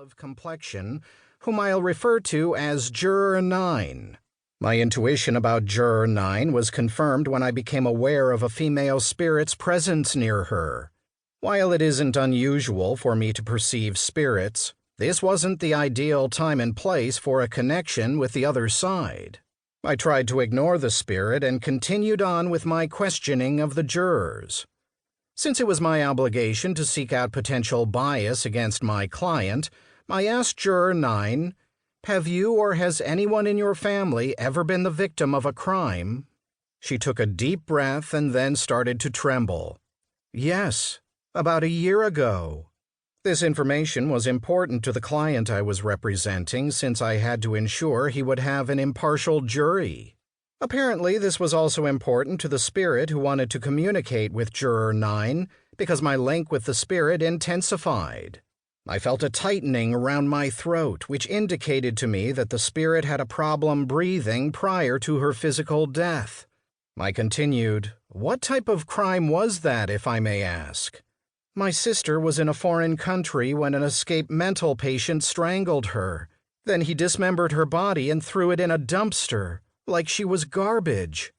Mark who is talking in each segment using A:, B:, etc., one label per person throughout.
A: of complexion, whom I'll refer to as Juror 9. My intuition about Juror 9 was confirmed when I became aware of a female spirit's presence near her. While it isn't unusual for me to perceive spirits, this wasn't the ideal time and place for a connection with the other side. I tried to ignore the spirit and continued on with my questioning of the jurors. Since it was my obligation to seek out potential bias against my client, I asked Juror 9, "Have you or has anyone in your family ever been the victim of a crime?" She took a deep breath and then started to tremble. "Yes, about a year ago." This information was important to the client I was representing since I had to ensure he would have an impartial jury. Apparently, this was also important to the spirit who wanted to communicate with Juror 9 because my link with the spirit intensified. I felt a tightening around my throat, which indicated to me that the spirit had a problem breathing prior to her physical death. I continued, "What type of crime was that, if I may ask?" "My sister was in a foreign country when an escaped mental patient strangled her. Then he dismembered her body and threw it in a dumpster, like she was garbage."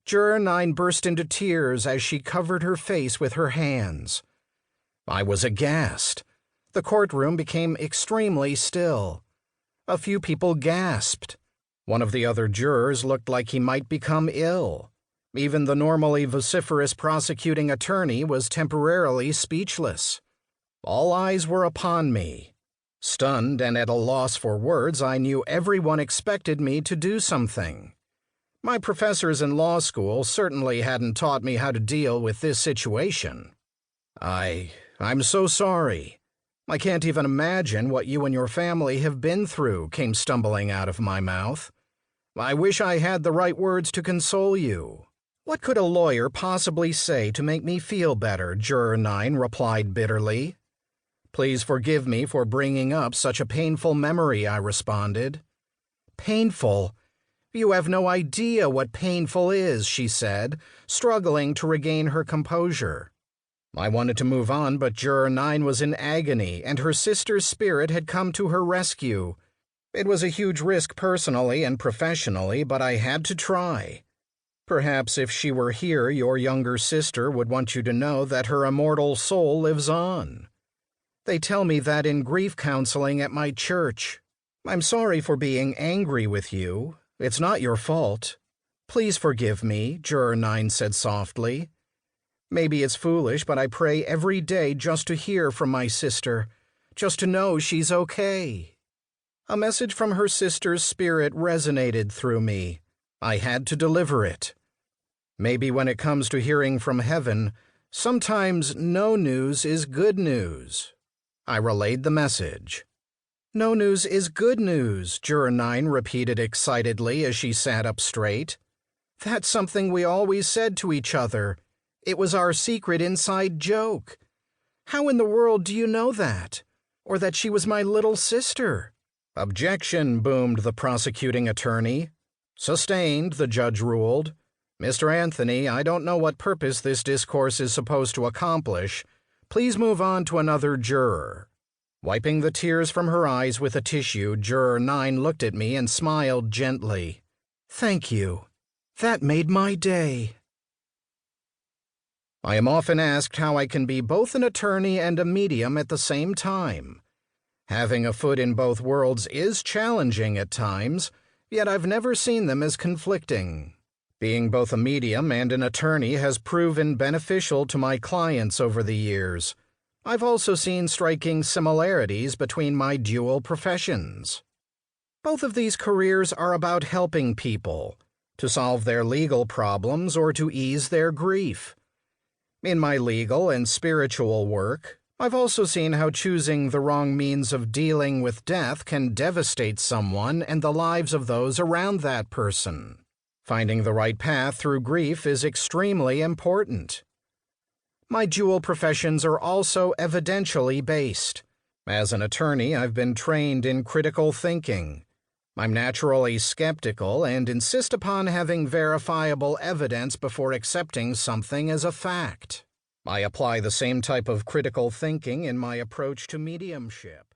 A: Juror 9 burst into tears as she covered her face with her hands. I was aghast. The courtroom became extremely still. A few people gasped. One of the other jurors looked like he might become ill. Even the normally vociferous prosecuting attorney was temporarily speechless. All eyes were upon me. Stunned and at a loss for words, I knew everyone expected me to do something. My professors in law school certainly hadn't taught me how to deal with this situation. I'm so sorry. I can't even imagine what you and your family have been through," came stumbling out of my mouth. "I wish I had the right words to console you." "What could a lawyer possibly say to make me feel better?" Juror 9 replied bitterly. "Please forgive me for bringing up such a painful memory," I responded. "Painful? You have no idea what painful is," she said, struggling to regain her composure. I wanted to move on, but Juror 9 was in agony, and her sister's spirit had come to her rescue. It was a huge risk personally and professionally, but I had to try. "Perhaps if she were here, your younger sister would want you to know that her immortal soul lives on. They tell me that in grief counseling at my church. I'm sorry for being angry with you. It's not your fault. Please forgive me," Juror 9 said softly. "Maybe it's foolish, but I pray every day just to hear from my sister, just to know she's okay." A message from her sister's spirit resonated through me. I had to deliver it. Maybe when it comes to hearing from heaven, sometimes no news is good news. I relayed the message. "No news is good news," Juror 9 repeated excitedly as she sat up straight. "That's something we always said to each other. It was our secret inside joke. How in the world do you know that? Or that she was my little sister?" "Objection," boomed the prosecuting attorney. "Sustained," the judge ruled. "Mr. Anthony, I don't know what purpose this discourse is supposed to accomplish. Please move on to another juror." Wiping the tears from her eyes with a tissue, Juror 9 looked at me and smiled gently. "Thank you. That made my day." I am often asked how I can be both an attorney and a medium at the same time. Having a foot in both worlds is challenging at times, yet I've never seen them as conflicting. Being both a medium and an attorney has proven beneficial to my clients over the years. I've also seen striking similarities between my dual professions. Both of these careers are about helping people, to solve their legal problems or to ease their grief. In my legal and spiritual work, I've also seen how choosing the wrong means of dealing with death can devastate someone and the lives of those around that person. Finding the right path through grief is extremely important. My dual professions are also evidentially based. As an attorney, I've been trained in critical thinking. I'm naturally skeptical and insist upon having verifiable evidence before accepting something as a fact. I apply the same type of critical thinking in my approach to mediumship.